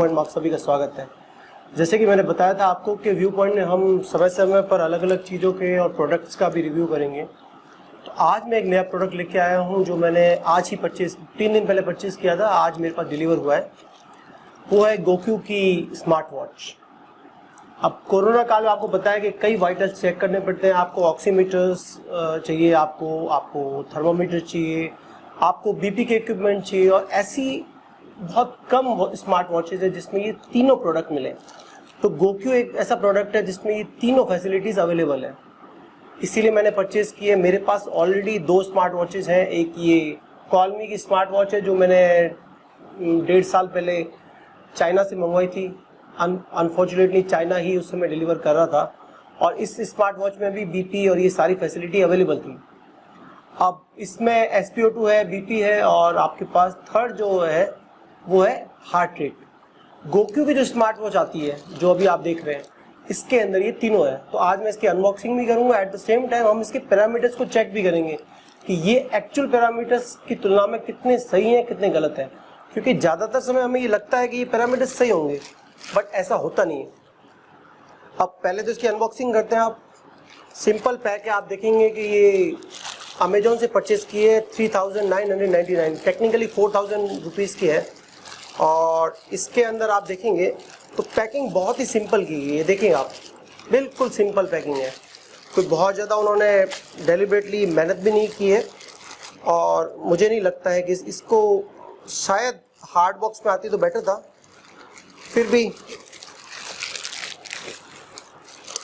Point में आप सभी का स्वागत है। जैसे कि मैंने बताया था आपको कि व्यू पॉइंट में हम समय समय पर अलग अलग चीज़ों के और प्रोडक्ट्स का भी रिव्यू करेंगे। तो आज मैं एक नया प्रोडक्ट लेके आया हूं जो मैंने आज ही 3 दिन पहले परचेज़ किया था, आज मेरे पास डिलीवर हुआ है। वो है गोक्यू की स्मार्ट वॉच। अब कोरोना काल में आपको बताया कि कई वाइटल्स चेक करने पड़ते हैं, आपको ऑक्सीमीटर्स चाहिए, आपको थर्मोमीटर चाहिए, आपको बीपी के इक्विपमेंट चाहिए, और ऐसी बहुत कम स्मार्ट वॉचेज है जिसमें ये तीनों प्रोडक्ट मिले। तो गोक्यू एक ऐसा प्रोडक्ट है जिसमें ये तीनों फैसिलिटीज़ अवेलेबल है, इसीलिए मैंने परचेज़ किए। मेरे पास ऑलरेडी 2 स्मार्ट वॉचेज हैं। एक ये कॉलमी की स्मार्ट वॉच है जो मैंने 1.5 साल पहले चाइना से मंगवाई थी। अनफॉर्चुनेटली चाइना ही उस समय डिलीवर कर रहा था, और इस स्मार्ट वॉच में भी बीपी और ये सारी फैसिलिटी अवेलेबल थी। अब इसमें SpO2 है, बीपी है, और आपके पास थर्ड जो है वो है हार्ट रेट। गोक्यू की जो स्मार्ट वॉच आती है जो अभी आप देख रहे हैं, इसके अंदर ये तीनों है। तो आज मैं इसकी अनबॉक्सिंग भी करूंगा, एट द सेम टाइम हम इसके पैरामीटर्स को चेक भी करेंगे कि ये एक्चुअल पैरामीटर्स की तुलना में कितने सही हैं, कितने गलत हैं। क्योंकि ज़्यादातर समय हमें ये लगता है कि ये पैरामीटर्स सही होंगे, बट ऐसा होता नहीं है। अब पहले तो इसकी अनबॉक्सिंग करते हैं। आप सिंपल पैक है, आप देखेंगे कि ये अमेजोन से परचेज़ की है 3999, टेक्निकली 4000 रुपीज़ की है। और इसके अंदर आप देखेंगे तो पैकिंग बहुत ही सिंपल की गई है। देखिए आप, बिल्कुल सिंपल पैकिंग है, कोई बहुत ज़्यादा उन्होंने डेलिबरेटली मेहनत भी नहीं की है। और मुझे नहीं लगता है कि इसको शायद हार्ड बॉक्स में आती तो बेटर था, फिर भी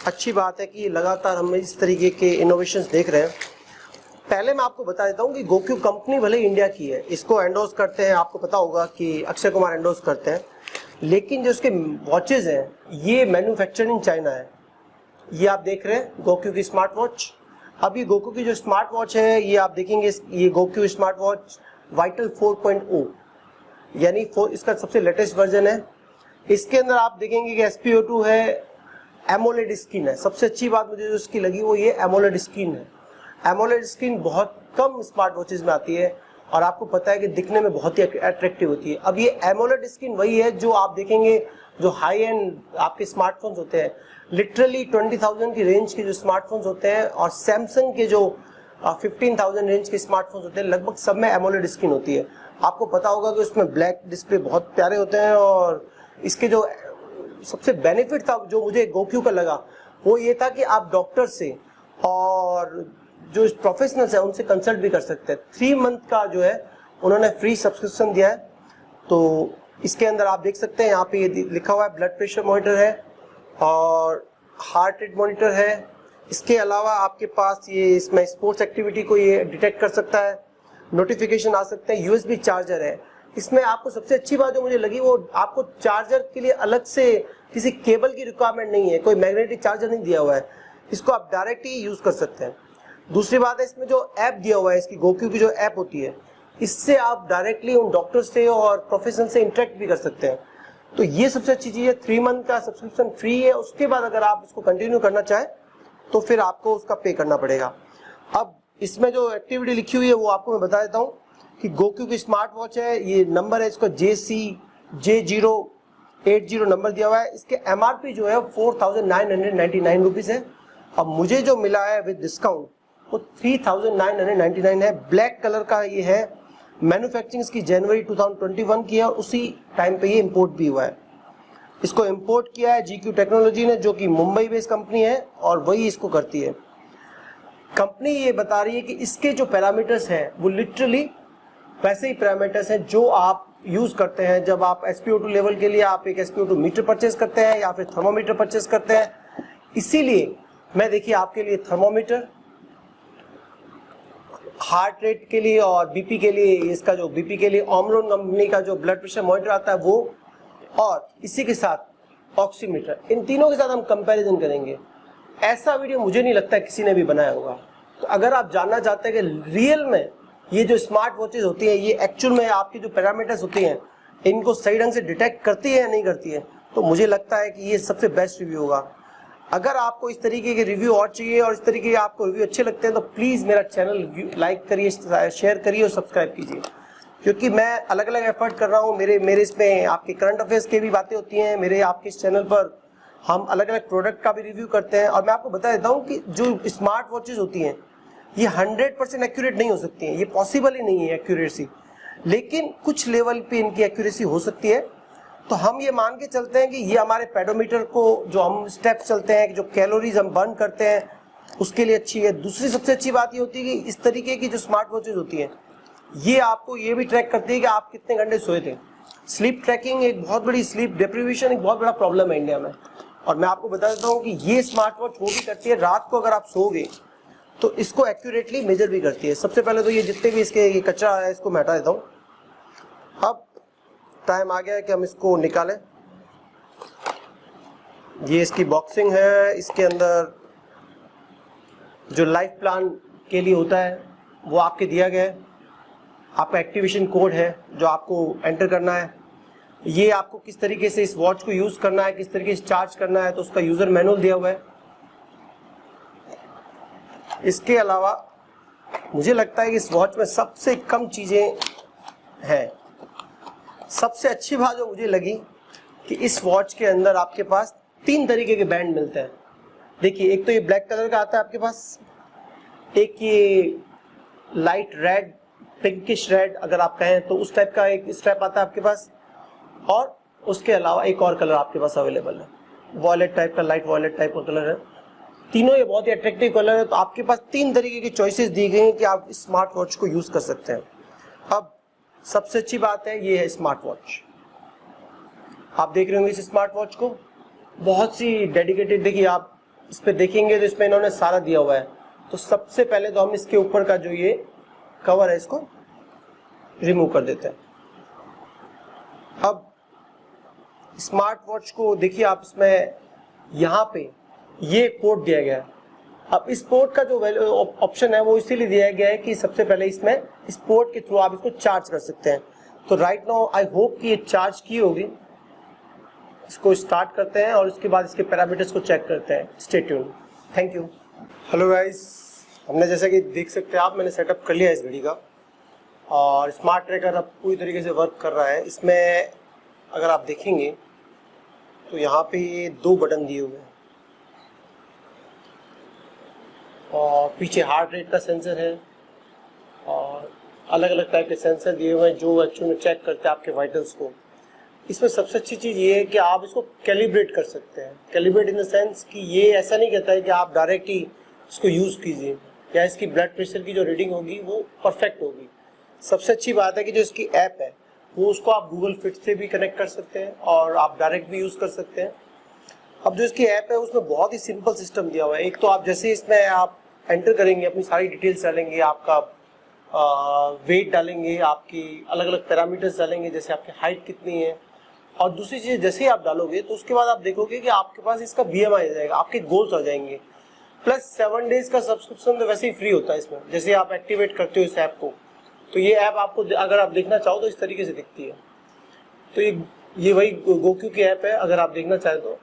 अच्छी बात है कि लगातार हम इस तरीके के इनोवेशंस देख रहे हैं। पहले मैं आपको बता देता हूँ कि गोक्यू कंपनी भले इंडिया की है, इसको एंडोर्स करते हैं, आपको पता होगा कि अक्षय कुमार एंडोर्स करते हैं, लेकिन जो इसके वॉचेज़ हैं ये मैन्युफैक्चर्ड इन चाइना है। ये आप देख रहे हैं गोक्यू की स्मार्ट वॉच। अब ये गोक्यू की जो स्मार्ट वॉच है, ये आप देखेंगे, ये गोक्यू स्मार्ट वॉच वाइटल 4.0 यानी इसका सबसे लेटेस्ट वर्जन है। इसके अंदर आप देखेंगे कि SpO2 है, एमोलेड स्क्रीन है। सबसे अच्छी बात मुझे जो इसकी लगी वो ये एमोलेड स्क्रीन है। एमोलेड स्क्रीन बहुत कम स्मार्ट वॉचेज में आती है, और आपको पता है कि दिखने में बहुत ही अट्रैक्टिव होती है। अब ये एमोलेड स्क्रीन वही है जो आप देखेंगे जो हाई एंड आपके स्मार्टफोन्स होते हैं, लिटरली 20,000 की रेंज के जो स्मार्टफोन्स होते हैं, और सैमसंग के जो 15,000 रेंज के स्मार्टफोन्स होते हैं, लगभग सब में एमोलेड स्क्रीन होती है। आपको पता होगा कि उसमें ब्लैक डिस्प्ले बहुत प्यारे होते हैं। और इसके जो सबसे बेनिफिट था जो मुझे गोक्यू का लगा वो ये था कि आप डॉक्टर से और जो प्रोफेशनल्स है उनसे कंसल्ट भी कर सकते हैं। 3 मंथ का जो है उन्होंने फ्री सब्सक्रिप्शन दिया है। तो इसके अंदर आप देख सकते हैं, यहाँ पे ये लिखा हुआ है ब्लड प्रेशर मॉनिटर है और हार्ट रेट मॉनिटर है। इसके अलावा आपके पास ये इसमें स्पोर्ट्स एक्टिविटी को ये डिटेक्ट कर सकता है, नोटिफिकेशन आ सकते हैं, USB चार्जर है। इसमें आपको सबसे अच्छी बात जो मुझे लगी वो आपको चार्जर के लिए अलग से किसी केबल की रिक्वायरमेंट नहीं है, कोई मैग्नेटिक चार्जर नहीं दिया हुआ है, इसको आप डायरेक्ट ही यूज कर सकते हैं। दूसरी बात है, इसमें जो ऐप दिया हुआ है, इसकी गोक्यू की जो ऐप होती है, इससे आप डायरेक्टली उन डॉक्टर से और प्रोफेशनल से इंटरेक्ट भी कर सकते हैं। तो ये सबसे अच्छी चीज़ है। 3 मंथ का सब्सक्रिप्शन फ्री है, उसके बाद अगर आप इसको कंटिन्यू करना चाहें तो फिर आपको उसका पे करना पड़ेगा। अब इसमें जो एक्टिविटी लिखी हुई है वो आपको मैं बता देता हूँ कि गोक्यू की स्मार्ट वॉच है, ये नंबर है इसका JC080 नंबर दिया हुआ है। इसके MRP जो है 4,999 रुपीज़ है। अब मुझे जो मिला है विद डिस्काउंट वो 3,999 है। ब्लैक कलर का ये है, मैन्युफैक्चरिंग इसकी जनवरी 2021 की है, और उसी टाइम पे ये इंपोर्ट भी हुआ है। इसको इंपोर्ट किया है GQ टेक्नोलॉजी ने, जो कि मुंबई बेस्ड कंपनी है, और वही इसको करती है। कंपनी ये बता रही है कि इसके जो पैरामीटर्स हैं वो लिटरली वैसे ही पैरामीटर्स हैं जो आप यूज करते हैं जब आप SpO2 लेवल के लिए आप एक SpO2 मीटर परचेज करते हैं या फिर थर्मोमीटर परचेज करते हैं। इसीलिए मैं देखिए आपके लिए थर्मोमीटर, हार्ट रेट के लिए और बीपी के लिए, इसका जो बीपी के लिए ओमरोन कंपनी का जो ब्लड प्रेशर मॉनिटर आता है वो, और इसी के साथ ऑक्सीमीटर, इन तीनों के साथ हम कंपैरिजन करेंगे। ऐसा वीडियो मुझे नहीं लगता किसी ने भी बनाया होगा। तो अगर आप जानना चाहते हैं कि रियल में ये जो स्मार्ट वॉचेज होती हैं ये एक्चुअल में आपकी जो पैरामीटर्स होती हैं इनको सही ढंग से डिटेक्ट करती है या नहीं करती है, तो मुझे लगता है कि ये सबसे बेस्ट रिव्यू होगा। अगर आपको इस तरीके के रिव्यू और चाहिए और इस तरीके के आपको रिव्यू अच्छे लगते हैं तो प्लीज़ मेरा चैनल लाइक करिए, शेयर करिए और सब्सक्राइब कीजिए। क्योंकि मैं अलग अलग एफर्ट कर रहा हूँ, मेरे इसमें आपके करंट अफेयर्स की भी बातें होती हैं, मेरे आपके इस चैनल पर हम अलग अलग प्रोडक्ट का भी रिव्यू करते हैं। और मैं आपको बता देता हूँ कि जो स्मार्ट वॉचेज होती हैं ये 100% एक्यूरेट नहीं हो सकती हैं, ये पॉसिबल ही नहीं है एक्यूरेसी, लेकिन कुछ लेवल पे इनकी एक्यूरेसी हो सकती है। तो हम ये मान के चलते हैं कि ये हमारे पेडोमीटर को जो हम स्टेप चलते हैं, जो कैलोरीज हम बर्न करते हैं, उसके लिए अच्छी है। दूसरी सबसे अच्छी बात ये होती है कि इस तरीके की जो स्मार्ट वॉचेज होती हैं ये आपको ये भी ट्रैक करती है कि आप कितने घंटे सोए थे। स्लीप ट्रैकिंग एक बहुत बड़ी, स्लीप डिप्रीवेशन एक बहुत बड़ा प्रॉब्लम है इंडिया में, और मैं आपको बता देता हूँ कि ये स्मार्ट वॉच वो भी करती है, रात को अगर आप सोओगे तो इसको एक्यूरेटली मेजर भी करती है। सबसे पहले तो ये जितने भी इसके ये कचरा है इसको मैं हटा देता हूँ। अब टाइम आ गया है कि हम इसको निकालें। ये इसकी बॉक्सिंग है, इसके अंदर जो लाइफ प्लान के लिए होता है वो आपके दिया गया है, आपका एक्टिवेशन कोड है जो आपको एंटर करना है, ये आपको किस तरीके से इस वॉच को यूज करना है, किस तरीके से चार्ज करना है, तो उसका यूजर मैनुअल दिया हुआ है। इसके अलावा मुझे लगता है कि इस वॉच में सबसे कम चीजें हैं। सबसे अच्छी बात जो मुझे लगी कि इस वॉच के अंदर आपके पास 3 तरीके के बैंड मिलते हैं। देखिए, एक तो ये ब्लैक कलर का आता है आपके पास, एक ये लाइट रेड, पिंकिश रेड अगर आप कहें तो उस टाइप का एक स्ट्रैप आता है आपके पास, और उसके अलावा एक और कलर आपके पास अवेलेबल है, वॉयलेट टाइप का, लाइट वॉयलेट टाइप का कलर है। तीनों ये बहुत ही अट्रैक्टिव कलर है। तो आपके पास 3 तरीके की चॉइसेस दी गई हैं कि आप स्मार्ट वॉच को यूज कर सकते हैं। अब सबसे अच्छी बात है, ये है स्मार्ट वॉच। आप देख रहे होंगे इस स्मार्ट वॉच को, बहुत सी डेडिकेटेड, देखिए आप इस पे देखेंगे तो इसमें इन्होंने सारा दिया हुआ है। तो सबसे पहले तो हम इसके ऊपर का जो ये कवर है इसको रिमूव कर देते हैं। अब स्मार्ट वॉच को देखिए आप, इसमें यहाँ पे ये पोर्ट दिया गया है। अब इस पोर्ट का जो ऑप्शन है वो इसीलिए दिया गया है कि सबसे पहले इसमें इस पोर्ट के थ्रू आप इसको चार्ज कर सकते हैं। तो राइट नाउ आई होप कि ये चार्ज की होगी। इसको स्टार्ट करते हैं और उसके बाद इसके पैरामीटर्स को चेक करते हैं। Stay tuned, thank you. Hello guys, हमने जैसा कि देख सकते हैं आप, मैंने सेटअप कर लिया है इस घड़ी का, और स्मार्ट ट्रैकर अब पूरी तरीके से वर्क कर रहा है। इसमें अगर आप देखेंगे तो यहाँ पे 2 बटन दिए हुए हैं, और पीछे हार्ट रेट का सेंसर है, और अलग अलग टाइप के सेंसर दिए हुए हैं जो एक्चुअली में चेक करते हैं आपके वाइटल्स को। इसमें सबसे अच्छी चीज़ ये है कि आप इसको कैलिब्रेट कर सकते हैं। कैलिब्रेट इन द सेंस कि ये ऐसा नहीं कहता है कि आप डायरेक्ट ही इसको यूज़ कीजिए या इसकी ब्लड प्रेशर की जो रीडिंग होगी वो परफेक्ट होगी। सबसे अच्छी बात है कि जो इसकी ऐप है वो उसको आप गूगल फिट से भी कनेक्ट कर सकते हैं और आप डायरेक्ट भी यूज़ कर सकते हैं। अब जो इसकी ऐप है उसमें बहुत ही सिंपल सिस्टम दिया हुआ है। एक तो आप जैसे इसमें आप एंटर करेंगे, अपनी सारी डिटेल्स डालेंगे, आपका वेट डालेंगे, आपकी अलग अलग पैरामीटर्स डालेंगे, जैसे आपकी हाइट कितनी है, और दूसरी चीज़ जैसे ही आप डालोगे तो उसके बाद आप देखोगे कि आपके पास इसका BMI आ जाएगा, आपके गोल्स आ जाएंगे। प्लस 7 डेज का सब्सक्रिप्शन तो वैसे ही फ्री होता है इसमें। जैसे आप एक्टिवेट करते हो इस ऐप को, तो ये ऐप आपको अगर आप देखना चाहो तो इस तरीके से दिखती है। तो ये वही गोक्यू की ऐप है अगर आप देखना चाहें तो।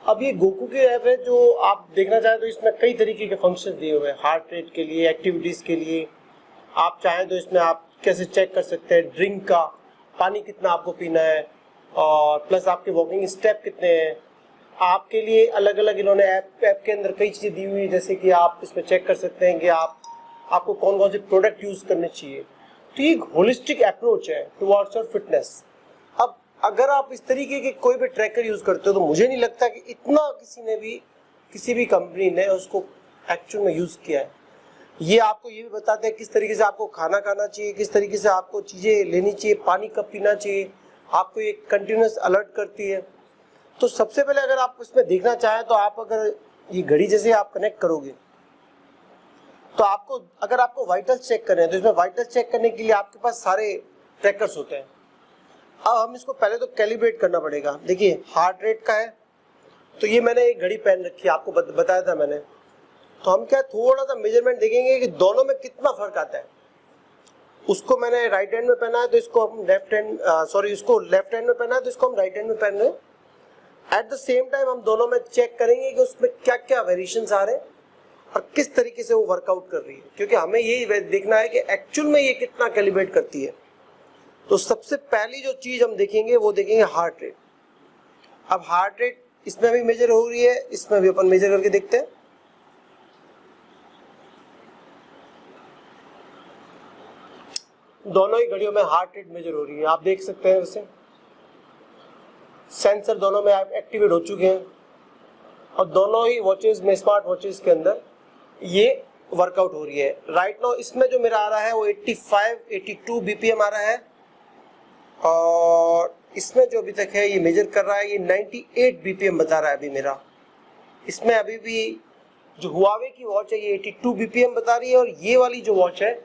अब ये गोक्यू की ऐप है जो आप देखना चाहें तो इसमें कई तरीके के फंक्शन दिए हुए हैं, हार्ट रेट के लिए, एक्टिविटीज़ के लिए। आप चाहें तो इसमें आप कैसे चेक कर सकते हैं ड्रिंक का, पानी कितना आपको पीना है, और प्लस आपके वॉकिंग स्टेप कितने हैं। आपके लिए अलग अलग इन्होंने ऐप के अंदर कई चीज़ें दी हुई है, जैसे कि आप इसमें चेक कर सकते हैं कि आपको कौन कौन से प्रोडक्ट यूज़ करने चाहिए। तो ये एक होलिस्टिक अप्रोच है टुवर्ड्स योर फिटनेस। अब अगर आप इस तरीके के कोई भी ट्रैकर यूज़ करते हो तो मुझे नहीं लगता कि इतना किसी भी कंपनी ने उसको एक्चुअल में यूज़ किया है। ये आपको ये भी बताते हैं किस तरीके से आपको खाना खाना चाहिए, किस तरीके से आपको चीज़ें लेनी चाहिए, पानी कब पीना चाहिए, आपको ये कंटिन्यूस अलर्ट करती है। तो सबसे पहले अगर आप इसमें देखना चाहें तो आप अगर ये घड़ी जैसे आप कनेक्ट करोगे तो अगर आपको वाइटल्स चेक करने हैं तो इसमें वाइटल्स चेक करने के लिए आपके पास सारे ट्रैकर्स होते हैं। अब हम इसको पहले तो कैलिब्रेट करना पड़ेगा। देखिए हार्ट रेट का है, तो ये मैंने एक घड़ी पहन रखी है, आपको बताया था मैंने। तो हम क्या थोड़ा सा मेजरमेंट देखेंगे कि दोनों में कितना फर्क आता है। उसको मैंने राइट हैंड में पहना है तो इसको हम उसको लेफ्ट हैंड में पहना है तो इसको हम राइट हैंड में पहन रहे हैं। एट द सेम टाइम हम दोनों में चेक करेंगे कि उसमें क्या क्या वेरिएशंस आ रहे हैं और किस तरीके से वो वर्कआउट कर रही है, क्योंकि हमें यही देखना है कि एक्चुअल में ये कितना कैलिब्रेट करती है। तो सबसे पहली जो चीज हम देखेंगे वो देखेंगे हार्ट रेट। अब हार्ट रेट इसमें भी मेजर हो रही है, इसमें भी अपन मेजर करके देखते हैं। दोनों ही घड़ियों में हार्ट रेट मेजर हो रही है, आप देख सकते हैं। वैसे सेंसर दोनों में एक्टिवेट हो चुके हैं और दोनों ही वॉचेस में, स्मार्ट वॉचेस के अंदर ये वर्कआउट हो रही है। राइट नाउ इसमें जो मेरा आ रहा है वो 82 बीपीएम आ रहा है और इसमें जो अभी तक है ये मेजर कर रहा है, ये 98 बीपीएम बता रहा है अभी मेरा। इसमें अभी भी जो हुआवे की वॉच है ये 82 बीपीएम बता रही है और ये वाली जो वॉच है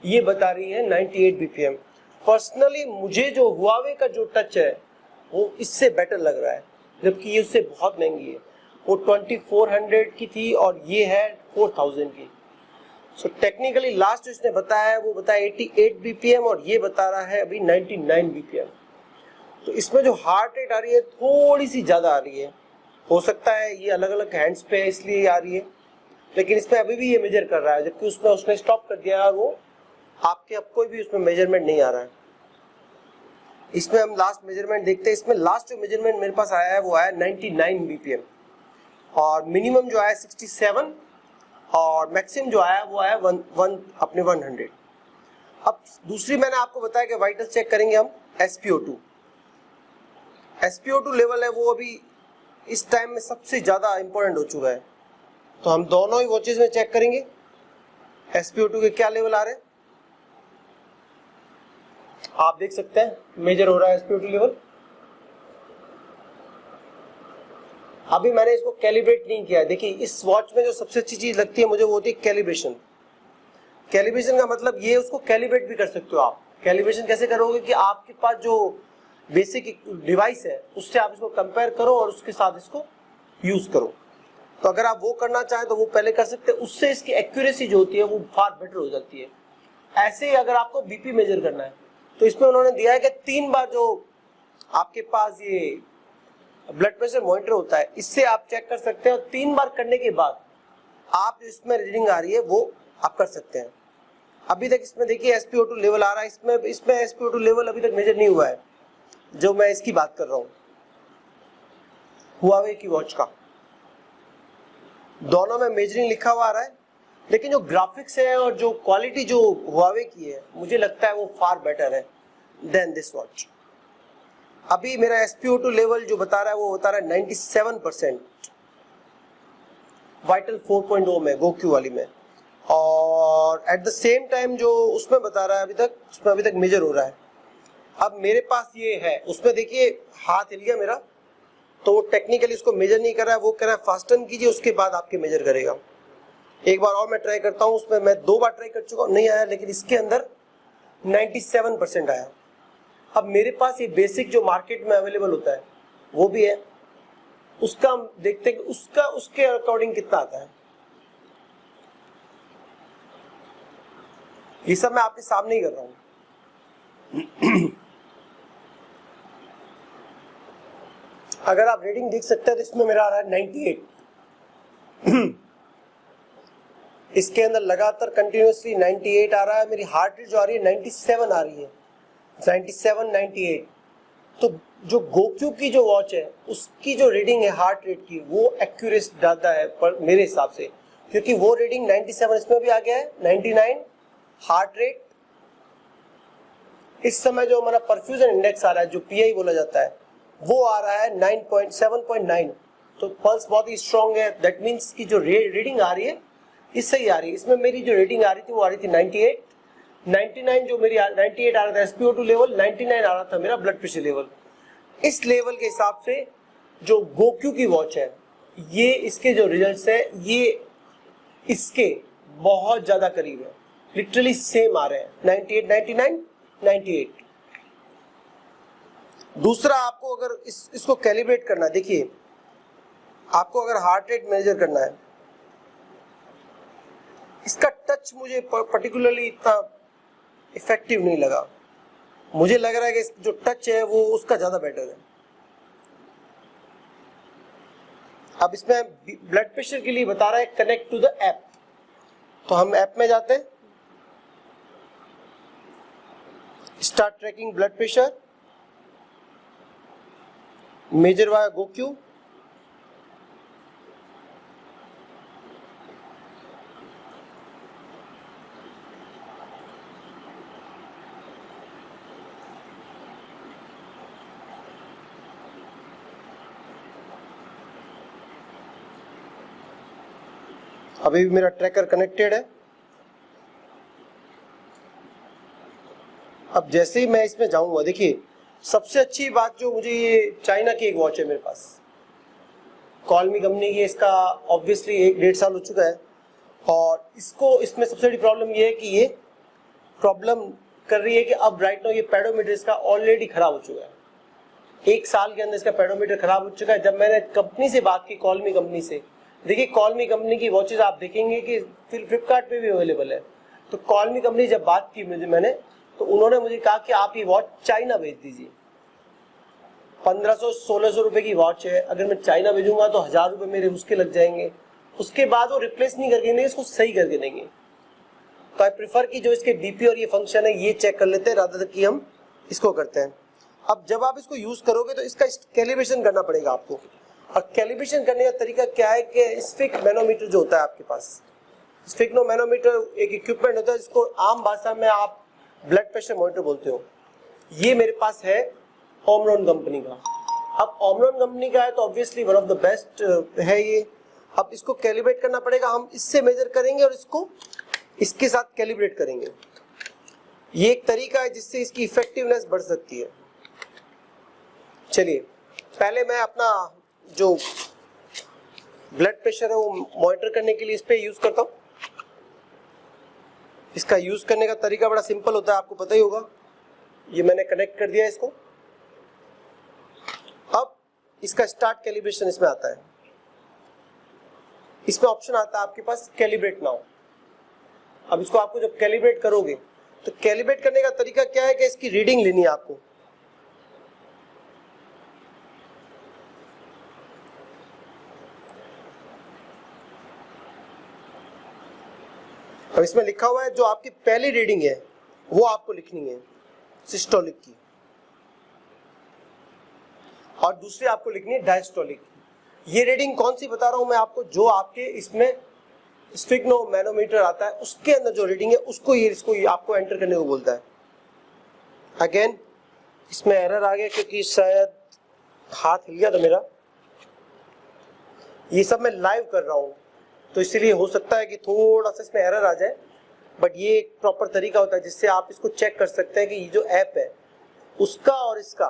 ये बता रही है 98 बीपीएम। पर्सनली मुझे जो हुआवे का जो टच है वो इससे बेटर लग रहा है, जबकि ये उससे बहुत महंगी है। वो 2400 की थी और ये है 4000 की। सो टेक्निकली लास्ट जो इसने बताया है वो बताया 88 बीपीएम और ये बता रहा है अभी 99 बीपीएम। तो इसमें जो हार्ट रेट आ रही है थोड़ी सी ज्यादा आ रही है। हो सकता है ये अलग अलग हैंड्स पे है इसलिए आ रही है, लेकिन इसमें अभी भी ये मेजर कर रहा है, जबकि उसमें उसने स्टॉप कर दिया है। वो आपके अब कोई भी उसमें मेजरमेंट नहीं आ रहा है। इसमें हम लास्ट मेजरमेंट देखते हैं। इसमें लास्ट जो मेजरमेंट मेरे पास आया है वो आया 99 बीपीएम और मिनिमम जो आया 67 और मैक्सिमम जो आया वो आया 100। अब दूसरी मैंने आपको बताया कि वाइटल चेक करेंगे हम SpO2। SpO2 लेवल है वो अभी इस टाइम में सबसे ज्यादा इंपॉर्टेंट हो चुका है। तो हम दोनों ही वॉचेस में चेक करेंगे SpO2 के क्या लेवल आ रहे हैं। आप देख सकते हैं मेजर हो रहा है SpO2 लेवल। अभी मैंने इसको कैलिब्रेट नहीं किया है। देखिए इस वॉच में जो सबसे अच्छी चीज लगती है मुझे वो होती है कैलिब्रेशन। कैलिब्रेशन का मतलब ये उसको कैलिब्रेट भी कर सकते हो आप। कैलिब्रेशन कैसे करोगे कि आपके पास जो बेसिक डिवाइस है उससे आप इसको कंपेयर करो और उसके साथ इसको यूज करो। तो अगर आप वो करना चाहें तो वो पहले कर सकते हैं, उससे इसकी एक्यूरेसी जो होती है वो फार बेटर हो जाती है। ऐसे ही अगर आपको बीपी मेजर करना है तो इसमें उन्होंने दिया है कि 3 बार जो आपके पास ये ब्लड प्रेशर मॉनिटर होता है इससे आप चेक कर सकते हैं और 3 बार करने के बाद आप जो इसमें रीडिंग आ रही है वो आप कर सकते हैं। अभी तक इसमें देखिए SpO2 लेवल आ रहा है, इसमें SpO2 लेवल अभी तक मेजर नहीं हुआ है जो मैं इसकी बात कर रहा हूं, हुआवे की वॉच का। दोनों में मेजरिंग लिखा हुआ आ रहा है, लेकिन जो ग्राफिक्स है और जो क्वालिटी जो हुआवे की है मुझे लगता है वो फार बेटर है देन दिस वॉच। अभी मेरा SpO2 लेवल जो बता रहा है वो बता रहा है 97% वाइटल 4.0 में गोक्यू वाली में, और एट द सेम टाइम जो उसमें बता रहा है अभी तक, उसमें अभी तक मेजर हो रहा है। अब मेरे पास ये है, उसमें देखिए हाथ हिल गया मेरा, तो वो टेक्निकली इसको मेजर नहीं कर रहा है, वो कह रहा है फास्टन कीजिए उसके बाद आपके मेजर करेगा। एक बार और मैं ट्राई करता हूँ, उसमें मैं 2 बार ट्राई कर चुका हूँ, नहीं आया, लेकिन इसके अंदर 97% आया। अब मेरे पास ये बेसिक जो मार्केट में अवेलेबल होता है वो भी है, उसका हम देखते हैं कि उसके अकॉर्डिंग कितना आता है। ये सब मैं आपके सामने ही कर रहा हूं। अगर आप रीडिंग देख सकते हैं तो इसमें मेरा आ रहा है 98। इसके अंदर लगातार कंटिन्यूअसली 98 आ रहा है। मेरी हार्ट रेट जो आ रही है 97 आ रही है, 97 98। तो जो गोक्यू की जो वॉच है उसकी जो रीडिंग है हार्ट रेट की वो एक्यूरेट ज्यादा है पर मेरे हिसाब से, क्योंकि वो रीडिंग 97 इसमें भी आ गया है, 99 हार्ट रेट। इस समय जो हमारा परफ्यूजन इंडेक्स आ रहा है जो PI बोला जाता है वो आ रहा है 7.9। तो पल्स बहुत ही स्ट्रॉन्ग है। दैट मीन्स की जो रीडिंग आ रही है इससे ही आ रही है। इसमें मेरी जो रीडिंग आ रही थी वो आ रही थी 98, 99 जो मेरी 98 आ रहा था SpO2 लेवल, 99 आ रहा था मेरा ब्लड प्रेशर लेवल। इस लेवल के हिसाब से जो गोक्यू की वॉच है ये इसके जो रिजल्ट्स है ये इसके बहुत ज्यादा करीब है, लिटरली सेम आ रहे हैं 98 99 98। दूसरा, आपको अगर इसको कैलिब्रेट करना है, देखिए आपको अगर हार्ट रेट मेजर करना है, इसका टच मुझे पर्टिकुलरली इतना इफेक्टिव नहीं लगा। मुझे लग रहा है कि जो टच है वो उसका ज्यादा बेटर है। अब इसमें ब्लड प्रेशर के लिए बता रहा है कनेक्ट टू द ऐप, तो हम ऐप में जाते हैं, start tracking blood pressure, measure via GoQ, अभी भी मेरा ट्रैकर कनेक्टेड है। अब जैसे ही मैं इसमें जाऊंगा, देखिए सबसे अच्छी बात जो मुझे, ये चाइना की एक वॉच है मेरे पास, कॉलमी कंपनी की, इसका ऑब्वियसली 1-1.5 साल हो चुका है, और इसमें सबसे बड़ी प्रॉब्लम ये है कि ये प्रॉब्लम कर रही है कि अब राइट नाउ ये पेडोमीटर इसका ऑलरेडी खराब हो चुका है। 1 साल के अंदर इसका पेडोमीटर खराब हो चुका है। जब मैंने कंपनी से बात की, कॉलमी कंपनी से, देखिए कॉलमी कंपनी की वॉचेज आप देखेंगे कि फ्लिपकार्ट पे भी अवेलेबल है। तो कॉलमी कंपनी जब बात की मैंने, तो उन्होंने मुझे कहा कि आप ये वॉच चाइना भेज दीजिए। 1500-1600 रुपए की वॉच है, अगर मैं चाइना भेजूंगा तो 1000 रुपए मेरे उसके लग जाएंगे। उसके बाद वो रिप्लेस नहीं करके देंगे, इसको सही करके देंगे। तो आई प्रिफर कि जो इसके बीपी और ये फंक्शन है ये चेक कर लेते हैं, रादर कि हम इसको करते हैं। अब जब आप इसको यूज करोगे तो इसका कैलिब्रेशन करना पड़ेगा आपको, और कैलिब्रेशन करने का तरीका क्या है कि स्फिग मैनोमीटर जो होता है आपके पास, स्फिग्नो मैनोमीटर एक इक्विपमेंट होता है जिसको आम भाषा में आप ब्लड प्रेशर मॉनिटर बोलते हो। ये मेरे पास है ओमरॉन कंपनी का। अब ओमरॉन कंपनी का है तो obviously one of the best है ये। अब इसको कैलिब्रेट करना पड़ेगा, हम इससे मेजर करेंगे और इसको इसके साथ कैलिब्रेट करेंगे। ये एक तरीका है जिससे इसकी इफेक्टिवनेस बढ़ सकती है। चलिए पहले मैं अपना जो ब्लड प्रेशर है वो मॉनिटर करने के लिए इस पे यूज करता हूं। इसका यूज करने का तरीका बड़ा सिंपल होता है, आपको पता ही होगा। ये मैंने कनेक्ट कर दिया इसको। अब इसका स्टार्ट कैलिब्रेशन इसमें आता है। इसमें ऑप्शन आता है आपके पास कैलिब्रेट नाउ। अब इसको आपको जब कैलिब्रेट करोगे तो कैलिब्रेट करने का तरीका क्या है कि इसकी रीडिंग लेनी है आपको। अब इसमें लिखा हुआ है जो आपकी पहली रीडिंग है वो आपको लिखनी है सिस्टोलिक की, और दूसरी आपको लिखनी है डायस्टोलिक की। ये रीडिंग कौन सी बता रहा हूं मैं आपको, जो आपके इसमें स्फिग्नो मैनोमीटर आता है उसके अंदर जो रीडिंग है उसको ये आपको एंटर करने को बोलता है। अगेन इसमें एरर आ गया क्योंकि शायद हाथ हिल गया था मेरा। ये सब मैं लाइव कर रहा हूं तो इसीलिए हो सकता है कि थोड़ा सा इसमें एरर आ जाए, बट ये एक प्रॉपर तरीका होता है जिससे आप इसको चेक कर सकते हैं कि ये जो ऐप है उसका और इसका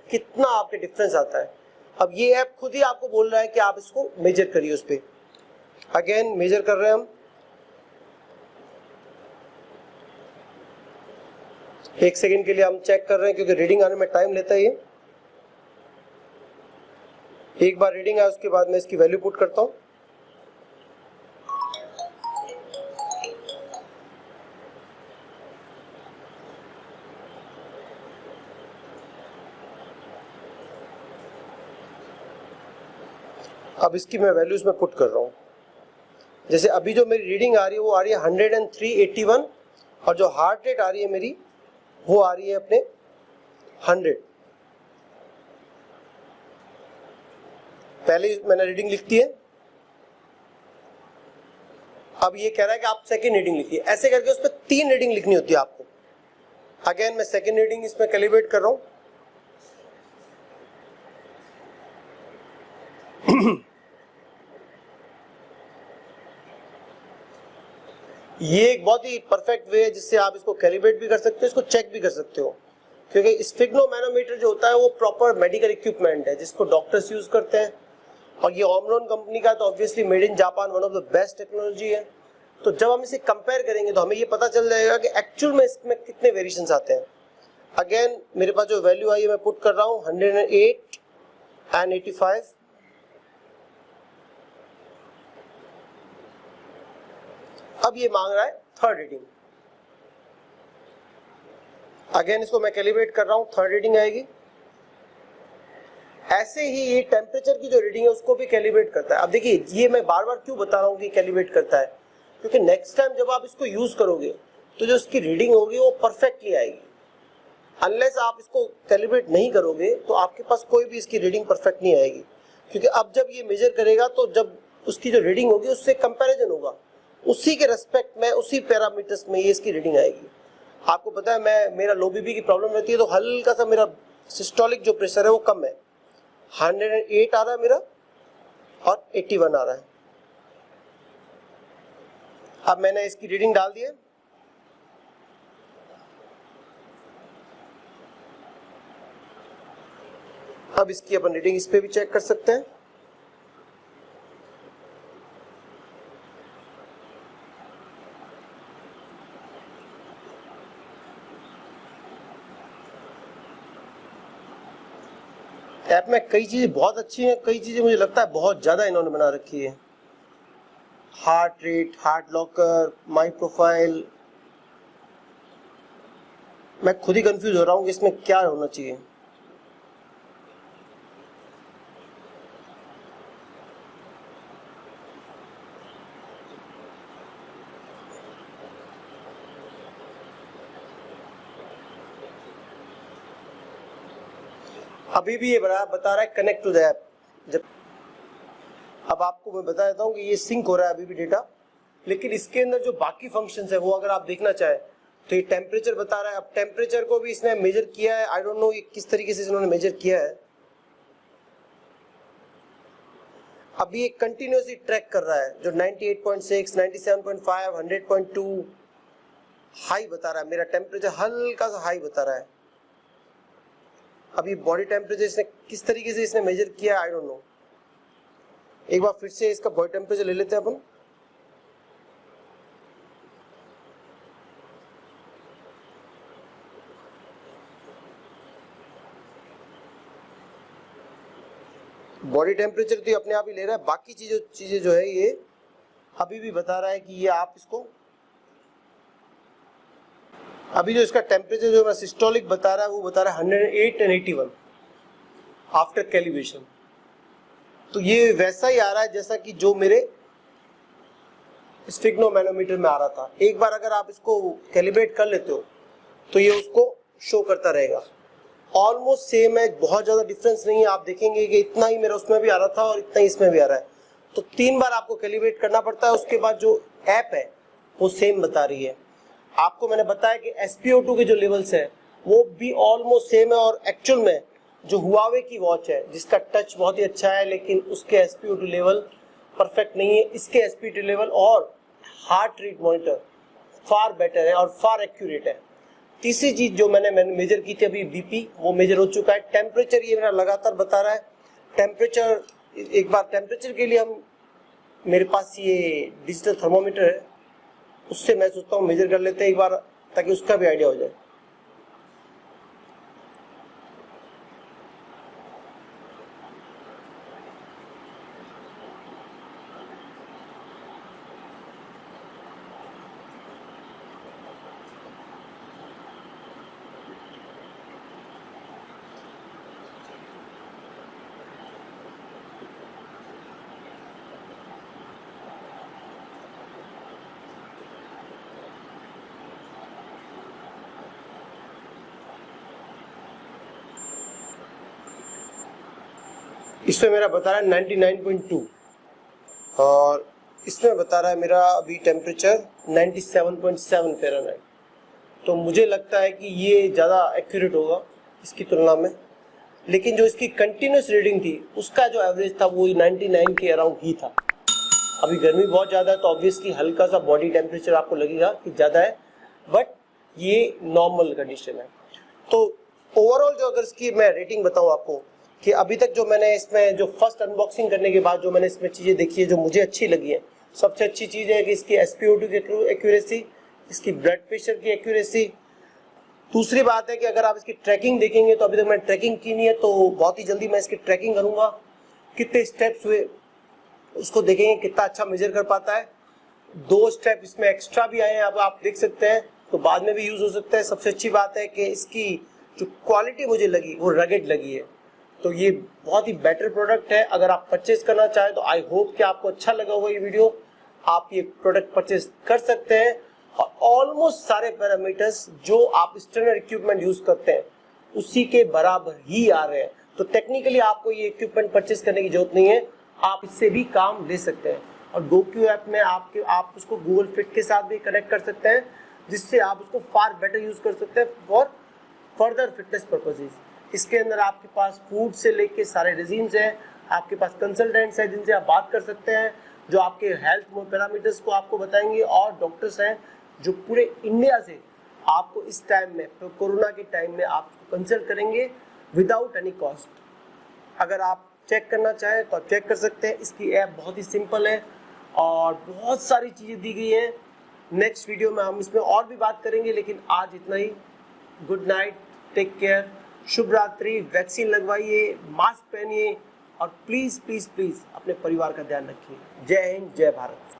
कितना आपके डिफरेंस आता है। अब ये ऐप खुद ही आपको बोल रहा है कि आप इसको मेजर करिए उस पे। अगेन मेजर कर रहे हैं हम। 1 सेकेंड के लिए हम चेक कर रहे हैं क्योंकि रीडिंग आने में टाइम लेता है ये। एक बार रीडिंग आए उसके बाद मैं इसकी वैल्यू पुट करता हूं। अब इसकी मैं वैल्यूज में पुट कर रहा हूं। जैसे अभी जो मेरी रीडिंग आ रही है वो आ रही है 103/81, और जो हार्ट रेट आ रही है मेरी वो आ रही है अपने 100। पहले मैंने रीडिंग लिख दी है। अब ये कह रहा है कि आप सेकंड रीडिंग लिखिए। ऐसे करके उस पर 3 रीडिंग लिखनी होती है आपको। अगेन मैं सेकंड रीडिंग इसमें कैलिब्रेट कर रहा हूं। ये एक बहुत ही परफेक्ट वे है जिससे आप इसको कैलिब्रेट भी कर सकते हो, इसको चेक भी कर सकते हो, क्योंकि स्फिग्नो मैनोमीटर जो होता है वो प्रॉपर मेडिकल इक्विपमेंट है जिसको डॉक्टर्स यूज करते हैं, और ये ओमरॉन कंपनी का तो obviously made in Japan, one of the best technology है। तो जब हम इसे कंपेयर करेंगे तो हमें ये पता चल जाएगा कि एक्चुअल में इसमें कितने वेरिएशंस आते हैं। अगेन मेरे पास जो वैल्यू आई है मैं पुट कर रहा हूँ 108 and 85। अब ये मांग रहा है थर्ड रीडिंग। अगेन इसको मैं कैलिब्रेट कर रहा हूं, थर्ड रीडिंग आएगी। ऐसे ही ये टेम्परेचर की जो रीडिंग है उसको भी कैलिब्रेट करता है। अब देखिए ये मैं बार बार क्यों बता रहा हूं कि कैलिब्रेट करता है, क्योंकि नेक्स्ट टाइम जब आप इसको यूज करोगे तो जो इसकी रीडिंग होगी वो परफेक्टली आएगी। अनलेस आप इसको कैलिब्रेट नहीं करोगे तो आपके पास कोई भी इसकी रीडिंग परफेक्ट नहीं आएगी, क्योंकि अब जब ये मेजर करेगा तो जब उसकी जो रीडिंग होगी उससे कंपैरिजन होगा, उसी के रेस्पेक्ट में उसी पैरामीटर्स में ये इसकी रीडिंग आएगी। आपको पता है मेरा लो बीपी की प्रॉब्लम रहती है तो हल्का सा मेरा सिस्टोलिक जो प्रेशर है वो कम है, 108 आ रहा है मेरा और 81 आ रहा है। अब मैंने इसकी रीडिंग डाल दी है। अब इसकी अपन रीडिंग इस पे भी चेक कर सकते हैं। ऐप में कई चीजें बहुत अच्छी हैं, कई चीजें मुझे लगता है बहुत ज्यादा इन्होंने बना रखी है। Heart rate, heart locker, my profile, मैं खुद ही कंफ्यूज हो रहा हूँ कि इसमें क्या होना चाहिए। अभी भी ये बता रहा है कनेक्ट टू द ऐप। जब अब आपको मैं बता देता हूँ कि ये सिंक हो रहा है अभी भी डेटा, लेकिन इसके अंदर जो बाकी फंक्शंस है वो अगर आप देखना चाहें तो ये टेम्परेचर बता रहा है। अब टेम्परेचर को भी इसने मेजर किया है, आई डोंट नो ये किस तरीके से इन्होंने मेजर किया है। अभी ये कंटिन्यूसली ट्रैक कर रहा है, जो 98.6, 97.5, 100.2 हाई बता रहा है। मेरा टेम्परेचर हल्का सा हाई बता रहा है। अभी बॉडी टेम्परेचर इसने किस तरीके से इसने मेजर किया आई डोंट नो। एक बार फिर से इसका बॉडी टेम्परेचर ले लेते हैं अपन। बॉडी टेम्परेचर तो अपने आप ही ले रहा है, बाकी चीजें जो है ये अभी भी बता रहा है कि ये आप इसको अभी जो इसका टेम्परेचर जो सिस्टोलिक बता रहा है वो बता रहा है 108 एंड 81 आफ्टर कैलिब्रेशन। तो ये वैसा ही आ रहा है जैसा कि जो मेरे स्फिग्नोमैनोमीटर में आ रहा था। एक बार अगर आप इसको कैलिब्रेट कर लेते हो तो ये उसको शो करता रहेगा। ऑलमोस्ट सेम है, बहुत ज्यादा डिफरेंस नहीं है। आप देखेंगे कि इतना ही मेरा उसमें भी आ रहा था और इतना ही इसमें भी आ रहा है। तो 3 बार आपको कैलिब्रेट करना पड़ता है, उसके बाद जो ऐप है वो सेम बता रही है। आपको मैंने बताया कि SpO2 के जो लेवल्स हैं वो भी ऑलमोस्ट सेम है, और एक्चुअल में जो हुआवे की वॉच है जिसका टच बहुत ही अच्छा है लेकिन उसके SpO2 लेवल परफेक्ट नहीं है, इसके SpO2 लेवल और heart rate monitor far better है और फार एक्यूरेट है। तीसरी चीज जो मैंने मेजर की थी अभी बीपी, वो मेजर हो चुका है। टेम्परेचर ये मेरा लगातार बता रहा है। टेम्परेचर एक बार टेम्परेचर के लिए हम मेरे पास ये डिजिटल थर्मोमीटर है, उससे मैं सोचता हूँ मेजर कर लेते हैं एक बार, ताकि उसका भी आइडिया हो जाए। इसमें मेरा बता रहा है 99.2 और इसमें बता रहा है मेरा अभी टेम्परेचर 97.7 फ़ारेनहाइट। तो मुझे लगता है कि ये ज़्यादा एक्यूरेट होगा इसकी तुलना में। लेकिन जो इसकी कंटिन्यूस रीडिंग थी उसका जो एवरेज था वो 99 के अराउंड ही था। अभी गर्मी बहुत ज़्यादा है तो ऑब्वियसली हल्का सा बॉडी टेम्परेचर आपको लगेगा कि ज़्यादा है, बट ये नॉर्मल कंडीशन है। तो ओवरऑल जो अगर इसकी मैं रेटिंग बताऊँ आपको कि अभी तक जो मैंने इसमें जो फर्स्ट अनबॉक्सिंग करने के बाद जो मैंने इसमें चीज़ें देखी है जो मुझे अच्छी लगी है, सबसे अच्छी चीज़ है कि इसकी SpO2 की एक्यूरेसी, इसकी ब्लड प्रेशर की एक्यूरेसी। दूसरी बात है कि अगर आप इसकी ट्रैकिंग देखेंगे तो अभी तक मैंने ट्रैकिंग की नहीं है, तो बहुत ही जल्दी मैं इसकी ट्रैकिंग करूँगा। कितने स्टेप्स हुए उसको देखेंगे, कितना अच्छा मेजर कर पाता है। 2 स्टेप इसमें एक्स्ट्रा भी आए हैं, अब आप देख सकते हैं, तो बाद में भी यूज़ हो सकता है। सबसे अच्छी बात है कि इसकी जो क्वालिटी मुझे लगी वो रगेड लगी है, तो ये बहुत ही बेटर प्रोडक्ट है। अगर आप परचेज करना चाहें तो आई होप कि आपको अच्छा लगा होगा ये वीडियो, आप ये प्रोडक्ट परचेज कर सकते हैं। और ऑलमोस्ट सारे पैरामीटर्स जो आप स्टैंडर्ड इक्विपमेंट यूज करते हैं उसी के बराबर ही आ रहे हैं। तो टेक्निकली आपको ये इक्विपमेंट परचेस करने की जरूरत नहीं है, आप इससे भी काम ले सकते हैं। और GoQ ऐप में आप उसको गूगल फिट के साथ भी कनेक्ट कर सकते हैं, जिससे आप उसको फार बेटर यूज कर सकते हैं फॉर फर्दर फिटनेस पर्पसेस। इसके अंदर आपके पास फूड से लेके सारे रेजिम्स हैं, आपके पास कंसल्टेंट्स हैं जिनसे आप बात कर सकते हैं, जो आपके हेल्थ पैरामीटर्स को आपको बताएंगे, और डॉक्टर्स हैं जो पूरे इंडिया से आपको इस टाइम में, कोरोना के टाइम में आपको कंसल्ट करेंगे विदाउट एनी कॉस्ट। अगर आप चेक करना चाहें तो आप चेक कर सकते हैं। इसकी ऐप बहुत ही सिंपल है और बहुत सारी चीज़ें दी गई हैं। नेक्स्ट वीडियो में हम इसमें और भी बात करेंगे, लेकिन आज इतना ही। गुड नाइट, टेक केयर, शुभ रात्रि। वैक्सीन लगवाइए, मास्क पहनिए और प्लीज़ प्लीज़ प्लीज़ अपने परिवार का ध्यान रखिए। जय हिंद, जय भारत।